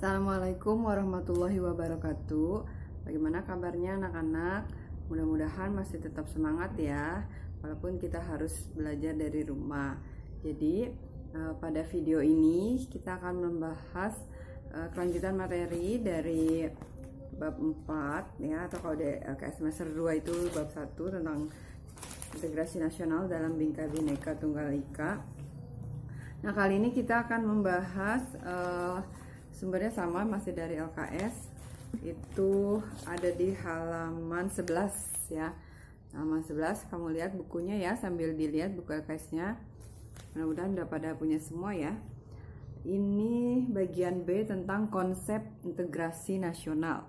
Assalamualaikum warahmatullahi wabarakatuh. Bagaimana kabarnya anak-anak? Mudah-mudahan masih tetap semangat ya, walaupun kita harus belajar dari rumah. Jadi pada video ini kita akan membahas kelanjutan materi dari bab 4 ya, atau kalau di LKS semester 2 itu bab 1 tentang integrasi nasional dalam Bhinneka Bhinneka Tunggal Ika. Nah, kali ini kita akan membahas sumbernya sama, masih dari LKS, itu ada di halaman 11 ya. Halaman 11, kamu lihat bukunya ya, sambil dilihat buku LKS-nya. Mudah-mudahan udah pada punya semua ya. Ini bagian B tentang konsep integrasi nasional.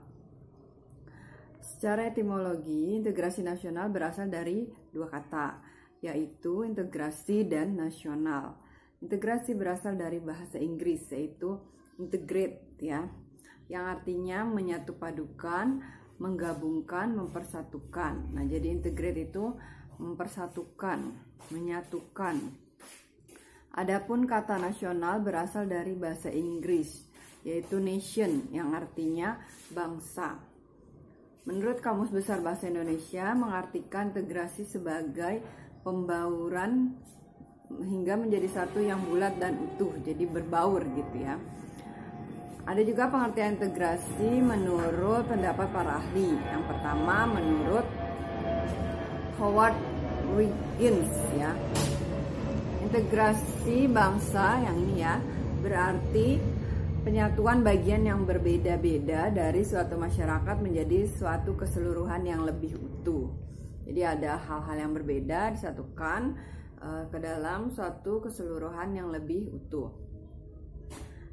Secara etimologi, integrasi nasional berasal dari dua kata, yaitu integrasi dan nasional. Integrasi berasal dari bahasa Inggris, yaitu integrate ya, yang artinya menyatu padukan, menggabungkan, mempersatukan. Nah, jadi integrate itu mempersatukan, menyatukan. Adapun kata nasional berasal dari bahasa Inggris, yaitu nation, yang artinya bangsa. Menurut Kamus Besar Bahasa Indonesia, mengartikan integrasi sebagai pembauran hingga menjadi satu yang bulat dan utuh, jadi berbaur gitu ya. Ada juga pengertian integrasi menurut pendapat para ahli. Yang pertama menurut Howard Wiggins ya. Integrasi bangsa yang ini ya, berarti penyatuan bagian yang berbeda-beda dari suatu masyarakat menjadi suatu keseluruhan yang lebih utuh. Jadi ada hal-hal yang berbeda disatukan ke dalam suatu keseluruhan yang lebih utuh.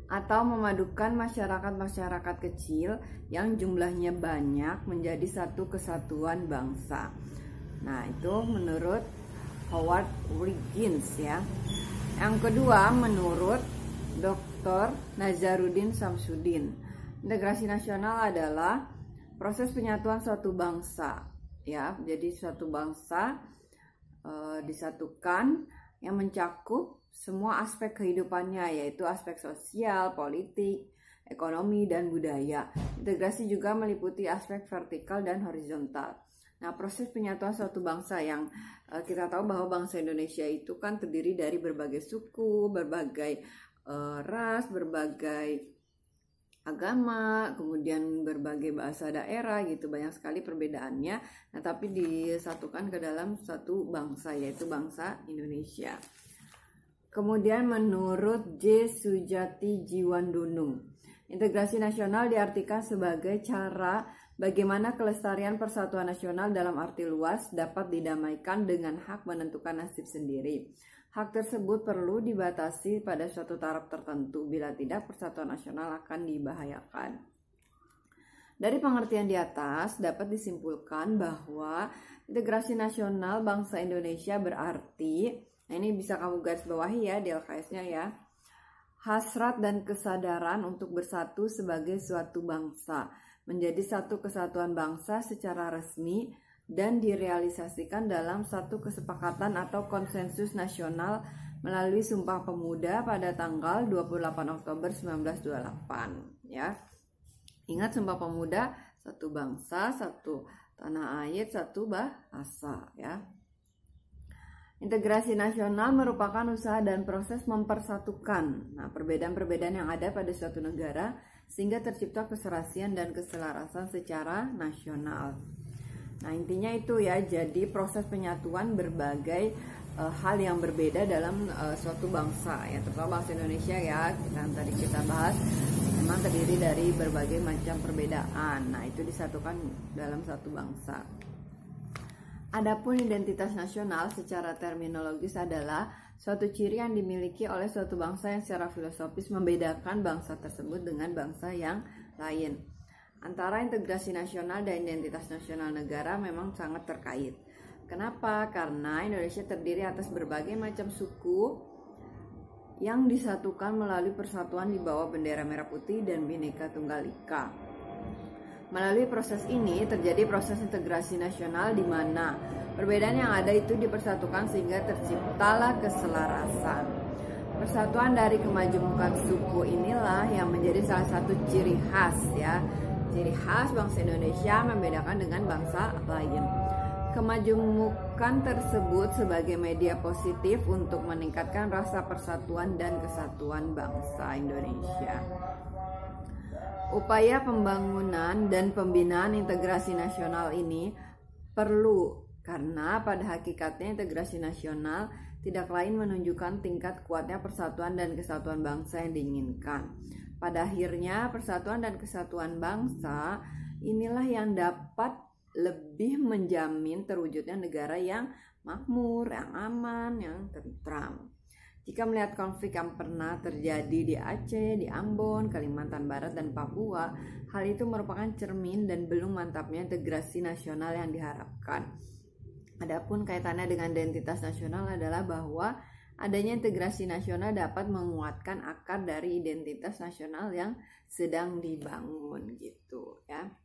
Atau memadukan masyarakat-masyarakat kecil yang jumlahnya banyak menjadi satu kesatuan bangsa. Nah, itu menurut Howard Wiggins ya. Yang kedua menurut Dr. Nazaruddin Samsudin. Integrasi nasional adalah proses penyatuan suatu bangsa ya. Jadi suatu bangsa disatukan yang mencakup semua aspek kehidupannya, yaitu aspek sosial, politik, ekonomi, dan budaya. Integrasi juga meliputi aspek vertikal dan horizontal. Nah, proses penyatuan suatu bangsa yang kita tahu bahwa bangsa Indonesia itu kan terdiri dari berbagai suku, berbagai ras, berbagai agama, kemudian berbagai bahasa daerah gitu, banyak sekali perbedaannya. Nah, tapi disatukan ke dalam satu bangsa, yaitu bangsa Indonesia. Kemudian menurut J. Sujati Jiwandunung, integrasi nasional diartikan sebagai cara bagaimana kelestarian persatuan nasional dalam arti luas dapat didamaikan dengan hak menentukan nasib sendiri. Hak tersebut perlu dibatasi pada suatu taraf tertentu, bila tidak persatuan nasional akan dibahayakan. Dari pengertian di atas dapat disimpulkan bahwa integrasi nasional bangsa Indonesia berarti, nah ini bisa kamu garis bawahi ya di LKS-nya ya, hasrat dan kesadaran untuk bersatu sebagai suatu bangsa, menjadi satu kesatuan bangsa secara resmi dan direalisasikan dalam satu kesepakatan atau konsensus nasional melalui Sumpah Pemuda pada tanggal 28 Oktober 1928 ya. Ingat Sumpah Pemuda, satu bangsa, satu tanah air, satu bahasa ya. Integrasi nasional merupakan usaha dan proses mempersatukan perbedaan-perbedaan yang ada pada suatu negara sehingga tercipta keserasian dan keselarasan secara nasional. Nah, intinya itu ya, jadi proses penyatuan berbagai hal yang berbeda dalam suatu bangsa ya, terutama bangsa Indonesia ya, yang tadi kita bahas memang terdiri dari berbagai macam perbedaan. Nah, itu disatukan dalam satu bangsa. Adapun identitas nasional secara terminologis adalah suatu ciri yang dimiliki oleh suatu bangsa yang secara filosofis membedakan bangsa tersebut dengan bangsa yang lain. Antara integrasi nasional dan identitas nasional negara memang sangat terkait. Kenapa? Karena Indonesia terdiri atas berbagai macam suku yang disatukan melalui persatuan di bawah bendera merah putih dan Bhinneka Tunggal Ika. Melalui proses ini terjadi proses integrasi nasional di mana perbedaan yang ada itu dipersatukan sehingga terciptalah keselarasan. Persatuan dari kemajemukan suku inilah yang menjadi salah satu ciri khas ya. Ciri khas bangsa Indonesia membedakan dengan bangsa lain. Kemajemukan tersebut sebagai media positif untuk meningkatkan rasa persatuan dan kesatuan bangsa Indonesia. Upaya pembangunan dan pembinaan integrasi nasional ini perlu karena pada hakikatnya integrasi nasional tidak lain menunjukkan tingkat kuatnya persatuan dan kesatuan bangsa yang diinginkan. Pada akhirnya persatuan dan kesatuan bangsa inilah yang dapat lebih menjamin terwujudnya negara yang makmur, yang aman, yang tentram. Jika melihat konflik yang pernah terjadi di Aceh, di Ambon, Kalimantan Barat, dan Papua, hal itu merupakan cermin dan belum mantapnya integrasi nasional yang diharapkan. Adapun kaitannya dengan identitas nasional adalah bahwa adanya integrasi nasional dapat menguatkan akar dari identitas nasional yang sedang dibangun gitu ya.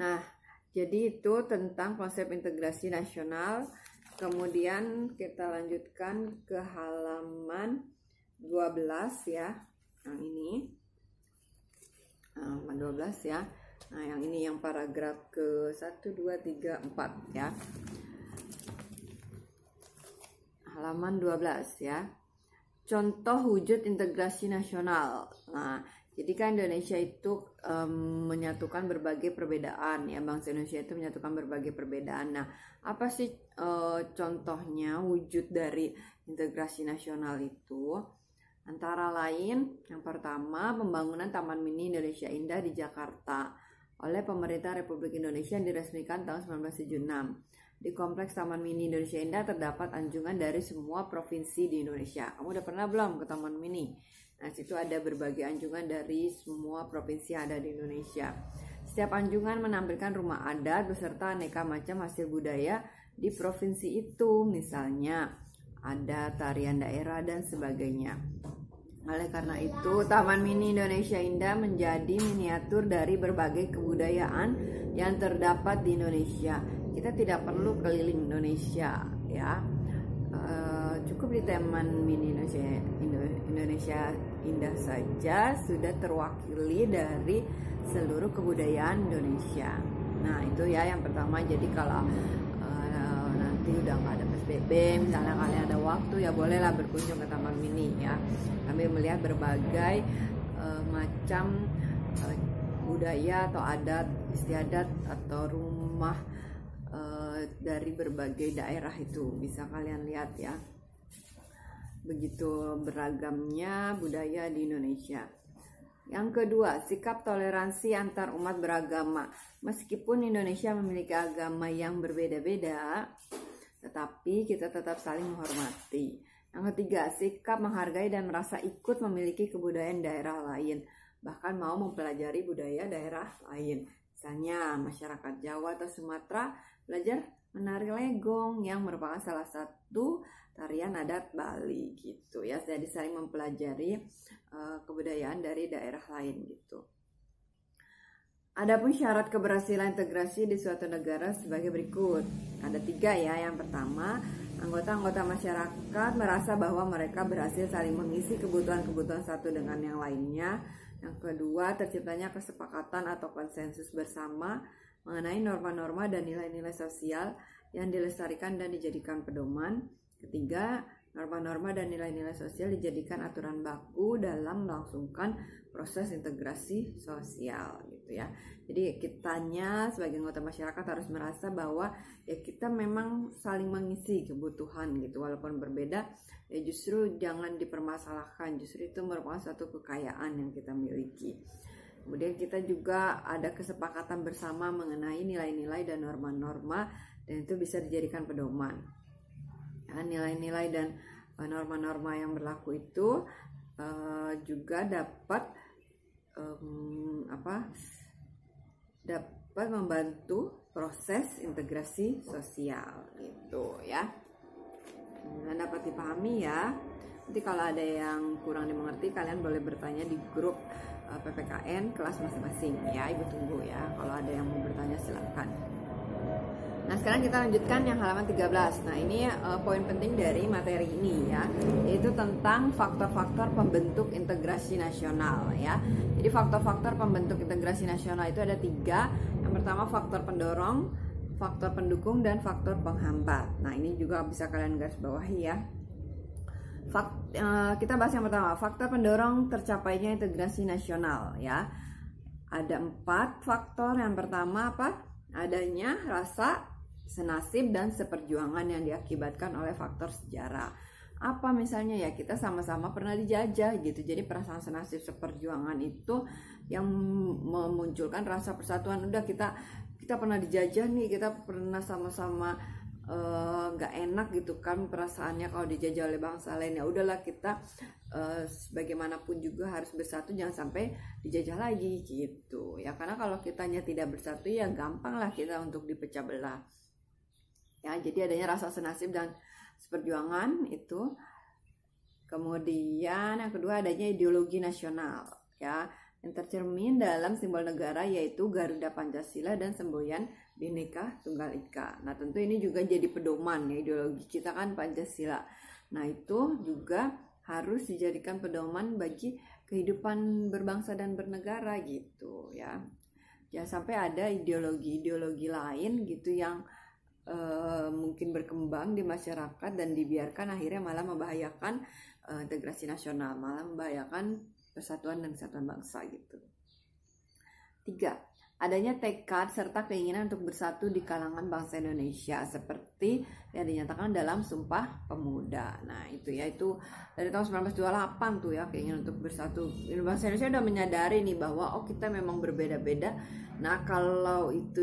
Nah, jadi itu tentang konsep integrasi nasional. Kemudian kita lanjutkan ke halaman 12 ya. Yang ini. Halaman 12 ya. Nah, yang ini yang paragraf ke 1, 2, 3, 4 ya. Halaman 12 ya. Contoh wujud integrasi nasional. Nah, jadi kan Indonesia itu menyatukan berbagai perbedaan ya, bangsa Indonesia itu menyatukan berbagai perbedaan. Nah, apa sih contohnya wujud dari integrasi nasional itu? Antara lain, yang pertama pembangunan Taman Mini Indonesia Indah di Jakarta oleh pemerintah Republik Indonesia yang diresmikan tahun 1976. Di kompleks Taman Mini Indonesia Indah terdapat anjungan dari semua provinsi di Indonesia. Kamu udah pernah belum ke Taman Mini? Nah, situ ada berbagai anjungan dari semua provinsi yang ada di Indonesia. Setiap anjungan menampilkan rumah adat beserta aneka macam hasil budaya di provinsi itu. Misalnya, ada tarian daerah dan sebagainya. Oleh karena itu, Taman Mini Indonesia Indah menjadi miniatur dari berbagai kebudayaan yang terdapat di Indonesia. Kita tidak perlu keliling Indonesia, ya. Cukup di Taman Mini Indonesia Indah saja sudah terwakili dari seluruh kebudayaan Indonesia. Nah, itu ya yang pertama. Jadi kalau nanti udah nggak ada PSBB, misalnya kalian ada waktu, ya bolehlah berkunjung ke Taman Mini ya. Kami melihat berbagai macam budaya atau adat istiadat atau rumah dari berbagai daerah itu bisa kalian lihat ya. Begitu beragamnya budaya di Indonesia. Yang kedua, sikap toleransi antar umat beragama. Meskipun Indonesia memiliki agama yang berbeda-beda, tetapi kita tetap saling menghormati. Yang ketiga, sikap menghargai dan merasa ikut memiliki kebudayaan daerah lain, bahkan mau mempelajari budaya daerah lain. Misalnya masyarakat Jawa atau Sumatera belajar menari legong yang merupakan salah satu tarian adat Bali gitu ya. Jadi saling mempelajari kebudayaan dari daerah lain gitu. Adapun syarat keberhasilan integrasi di suatu negara sebagai berikut. Ada 3 ya. Yang pertama, anggota-anggota masyarakat merasa bahwa mereka berhasil saling mengisi kebutuhan-kebutuhan satu dengan yang lainnya. Yang kedua, terciptanya kesepakatan atau konsensus bersama mengenai norma-norma dan nilai-nilai sosial yang dilestarikan dan dijadikan pedoman. Ketiga, norma-norma dan nilai-nilai sosial dijadikan aturan baku dalam melangsungkan proses integrasi sosial gitu ya. Jadi kitanya sebagai anggota masyarakat harus merasa bahwa ya kita memang saling mengisi kebutuhan gitu, walaupun berbeda ya justru jangan dipermasalahkan, justru itu merupakan suatu kekayaan yang kita miliki. Kemudian kita juga ada kesepakatan bersama mengenai nilai-nilai dan norma-norma dan itu bisa dijadikan pedoman. Ya, nilai-nilai dan norma-norma yang berlaku itu juga dapat dapat membantu proses integrasi sosial gitu ya. Dan dapat dipahami ya. Nanti kalau ada yang kurang dimengerti kalian boleh bertanya di grup PPKN kelas masing-masing ya. Ibu tunggu ya. Kalau ada yang mau bertanya silakan. Nah, sekarang kita lanjutkan yang halaman 13. Nah, ini poin penting dari materi ini ya, yaitu tentang faktor-faktor pembentuk integrasi nasional ya. Jadi faktor-faktor pembentuk integrasi nasional itu ada 3. Yang pertama faktor pendorong, faktor pendukung, dan faktor penghambat. Nah, ini juga bisa kalian garis bawahi ya. Kita bahas yang pertama, faktor pendorong tercapainya integrasi nasional ya. Ada 4 faktor. Yang pertama apa? Adanya rasa senasib dan seperjuangan yang diakibatkan oleh faktor sejarah. Apa misalnya ya, kita sama-sama pernah dijajah gitu. Jadi perasaan senasib seperjuangan itu yang memunculkan rasa persatuan. Udah kita pernah dijajah nih, kita pernah sama-sama nggak enak gitu kan perasaannya kalau dijajah oleh bangsa lain. Ya udahlah, kita bagaimanapun juga harus bersatu, jangan sampai dijajah lagi gitu ya. Karena kalau kitanya tidak bersatu ya gampang lah kita untuk dipecah belah ya. Jadi adanya rasa senasib dan seperjuangan itu. Kemudian yang kedua adanya ideologi nasional ya, yang tercermin dalam simbol negara yaitu Garuda Pancasila dan semboyan Bhinneka Tunggal Ika. Nah, tentu ini juga jadi pedoman ya, ideologi kita kan Pancasila. Nah, itu juga harus dijadikan pedoman bagi kehidupan berbangsa dan bernegara gitu ya. Jangan sampai ada ideologi-ideologi lain gitu yang mungkin berkembang di masyarakat dan dibiarkan, akhirnya malah membahayakan integrasi nasional, malah membahayakan persatuan dan kesatuan bangsa gitu. 3. Adanya tekad serta keinginan untuk bersatu di kalangan bangsa Indonesia seperti yang dinyatakan dalam Sumpah Pemuda. Nah, itu ya, itu dari tahun 1928 tuh ya, keinginan untuk bersatu. Bangsa Indonesia udah menyadari nih bahwa kita memang berbeda-beda. Nah, kalau itu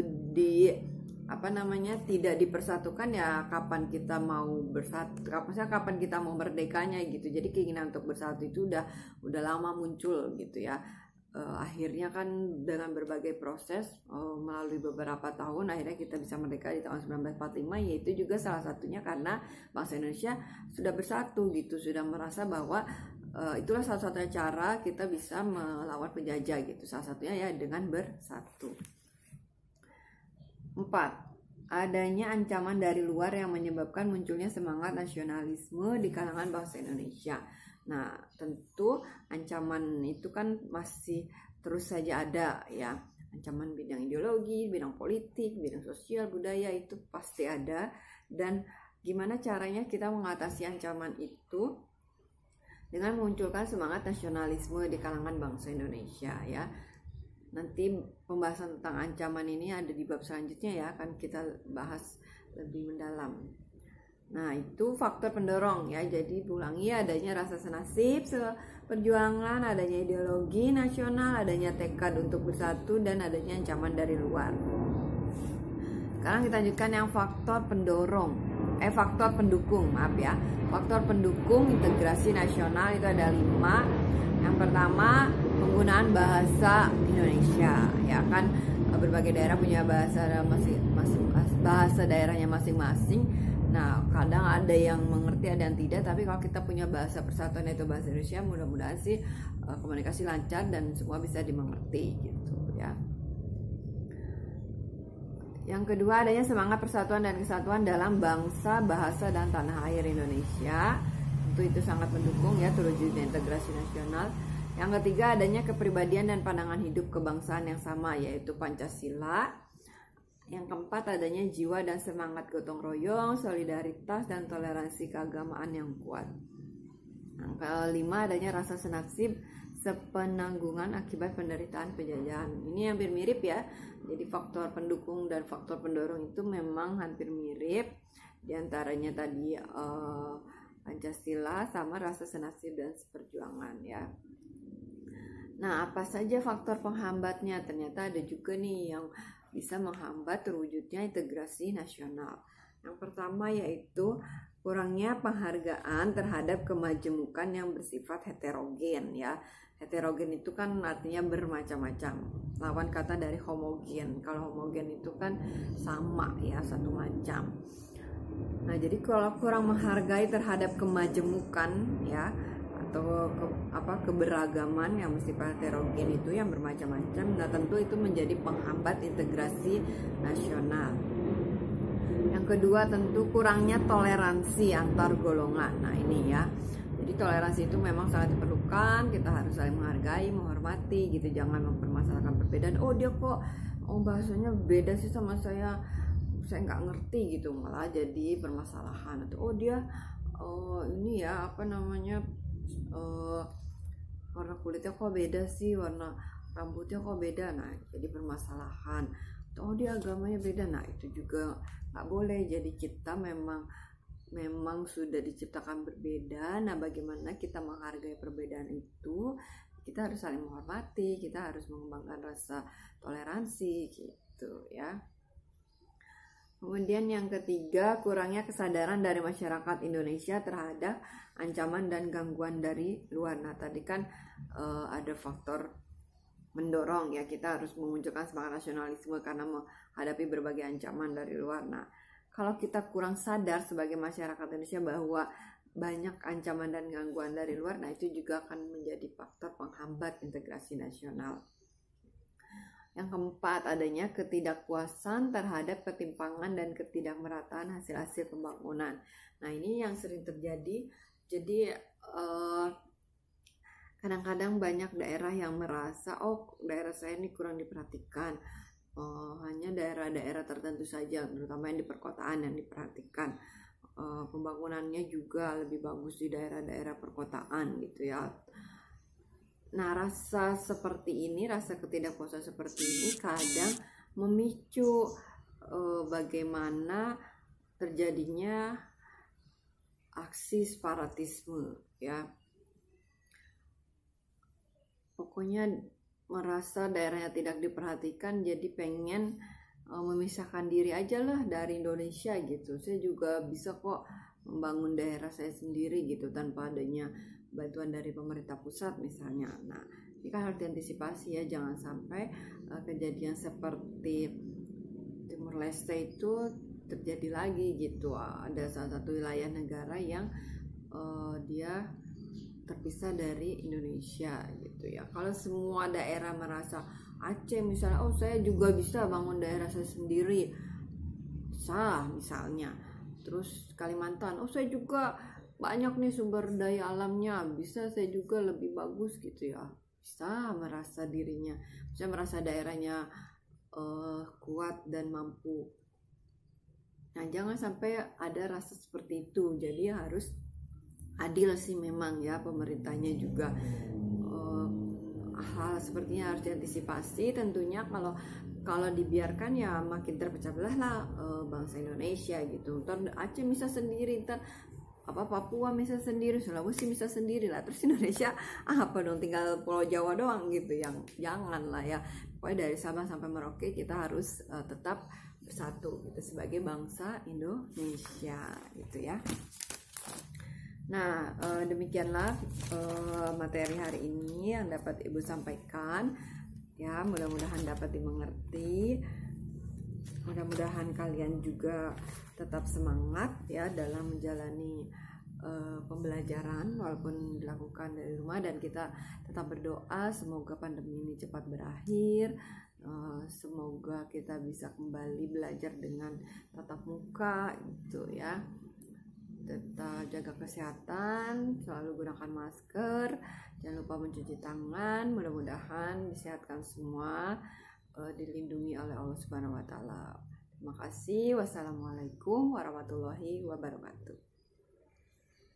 tidak dipersatukan ya kapan kita mau bersatu, kapan kita mau merdekanya gitu. Jadi keinginan untuk bersatu itu udah lama muncul gitu ya. Akhirnya kan dengan berbagai proses melalui beberapa tahun akhirnya kita bisa merdeka di tahun 1945, yaitu juga salah satunya karena bangsa Indonesia sudah bersatu gitu, sudah merasa bahwa itulah satu-satunya cara kita bisa melawan penjajah gitu, salah satunya ya dengan bersatu. 4. Adanya ancaman dari luar yang menyebabkan munculnya semangat nasionalisme di kalangan bangsa Indonesia. Nah, tentu ancaman itu kan masih terus saja ada ya. Ancaman bidang ideologi, bidang politik, bidang sosial, budaya itu pasti ada. Dan gimana caranya kita mengatasi ancaman itu? Dengan memunculkan semangat nasionalisme di kalangan bangsa Indonesia ya. Nanti pembahasan tentang ancaman ini ada di bab selanjutnya ya, akan kita bahas lebih mendalam. Nah, itu faktor pendorong ya. Jadi ulangi, adanya rasa senasib perjuangan, adanya ideologi nasional, adanya tekad untuk bersatu, dan adanya ancaman dari luar. Sekarang kita lanjutkan yang faktor faktor pendukung, faktor pendukung integrasi nasional itu ada 5. Yang pertama, penggunaan bahasa Indonesia ya kan, berbagai daerah punya bahasa daerahnya masing-masing. Nah, kadang ada yang mengerti, ada yang tidak, tapi kalau kita punya bahasa persatuan yaitu bahasa Indonesia, mudah-mudahan sih komunikasi lancar dan semua bisa dimengerti gitu ya. Yang kedua, adanya semangat persatuan dan kesatuan dalam bangsa, bahasa, dan tanah air Indonesia. Tentu itu sangat mendukung ya terwujudnya integrasi nasional. Yang ketiga, adanya kepribadian dan pandangan hidup kebangsaan yang sama yaitu Pancasila. Yang keempat, adanya jiwa dan semangat gotong royong, solidaritas, dan toleransi keagamaan yang kuat. Yang kelima, adanya rasa senasib sepenanggungan akibat penderitaan penjajahan. Ini hampir mirip ya. Jadi faktor pendukung dan faktor pendorong itu memang hampir mirip. Di antaranya tadi Pancasila sama rasa senasib dan seperjuangan ya. Nah, apa saja faktor penghambatnya? Ternyata ada juga nih yang bisa menghambat terwujudnya integrasi nasional. Yang pertama yaitu kurangnya penghargaan terhadap kemajemukan yang bersifat heterogen ya. Heterogen itu kan artinya bermacam-macam. Lawan kata dari homogen. Kalau homogen itu kan sama ya, satu macam. Nah, jadi kalau kurang menghargai terhadap kemajemukan ya, atau keberagaman yang bersifat heterogen itu yang bermacam-macam, nah tentu itu menjadi penghambat integrasi nasional. kedua tentu kurangnya toleransi antar golongan. Nah ini ya, jadi toleransi itu memang sangat diperlukan. Kita harus saling menghargai, menghormati gitu, jangan mempermasalahkan perbedaan. Oh dia kok bahasanya beda sih sama saya nggak ngerti gitu, malah jadi permasalahan. Atau oh dia ini ya apa namanya warna kulitnya kok beda sih, warna rambutnya kok beda, nah jadi permasalahan. Oh dia agamanya beda, nah itu juga nggak boleh. Jadi kita memang sudah diciptakan berbeda. Nah bagaimana kita menghargai perbedaan itu, kita harus saling menghormati, kita harus mengembangkan rasa toleransi gitu ya. Kemudian yang ketiga, kurangnya kesadaran dari masyarakat Indonesia terhadap ancaman dan gangguan dari luar. Nah tadi kan ada faktor mendorong ya, kita harus memunculkan semangat nasionalisme karena menghadapi berbagai ancaman dari luar. Nah kalau kita kurang sadar sebagai masyarakat Indonesia bahwa banyak ancaman dan gangguan dari luar, nah itu juga akan menjadi faktor penghambat integrasi nasional. Yang keempat, adanya ketidakpuasan terhadap ketimpangan dan ketidakmerataan hasil-hasil pembangunan. Nah ini yang sering terjadi. Jadi kadang-kadang banyak daerah yang merasa oh daerah saya ini kurang diperhatikan. Hanya daerah-daerah tertentu saja, terutama yang di perkotaan yang diperhatikan. Pembangunannya juga lebih bagus di daerah-daerah perkotaan gitu ya. Nah rasa seperti ini, rasa ketidakpuasan seperti ini kadang memicu bagaimana terjadinya aksi separatisme ya. Pokoknya merasa daerahnya tidak diperhatikan, jadi pengen memisahkan diri aja lah dari Indonesia gitu. Saya juga bisa kok membangun daerah saya sendiri gitu tanpa adanya bantuan dari pemerintah pusat misalnya. Nah ini kan harus diantisipasi ya, jangan sampai kejadian seperti Timur Leste itu terjadi lagi gitu. Ada salah satu wilayah negara yang dia terpisah dari Indonesia gitu ya. Kalau semua daerah merasa Aceh misalnya, oh saya juga bisa bangun daerah saya sendiri, bisa misalnya. Terus Kalimantan, oh saya juga banyak nih sumber daya alamnya, bisa saya juga lebih bagus gitu ya. Bisa merasa dirinya, bisa merasa daerahnya kuat dan mampu. Nah jangan sampai ada rasa seperti itu. Jadi harus adil sih memang ya, pemerintahnya juga hal sepertinya harus diantisipasi. Tentunya kalau dibiarkan ya makin terpecah belah lah bangsa Indonesia gitu. Ntar Aceh bisa sendiri, ntar Papua bisa sendiri, Sulawesi bisa sendiri lah, terus Indonesia apa dong, tinggal Pulau Jawa doang gitu. Yang jangan lah ya. Pokoknya dari Sabang sampai Merauke kita harus tetap bersatu gitu sebagai bangsa Indonesia gitu ya. Nah demikianlah materi hari ini yang dapat Ibu sampaikan ya, mudah-mudahan dapat dimengerti. Mudah-mudahan kalian juga tetap semangat ya dalam menjalani pembelajaran walaupun dilakukan dari rumah, dan kita tetap berdoa semoga pandemi ini cepat berakhir. Semoga kita bisa kembali belajar dengan tatap muka gitu ya. Tetap jaga kesehatan, selalu gunakan masker, jangan lupa mencuci tangan. Mudah-mudahan disehatkan semua, dilindungi oleh Allah Subhanahu wa Ta'ala. Terima kasih. Wassalamualaikum warahmatullahi wabarakatuh.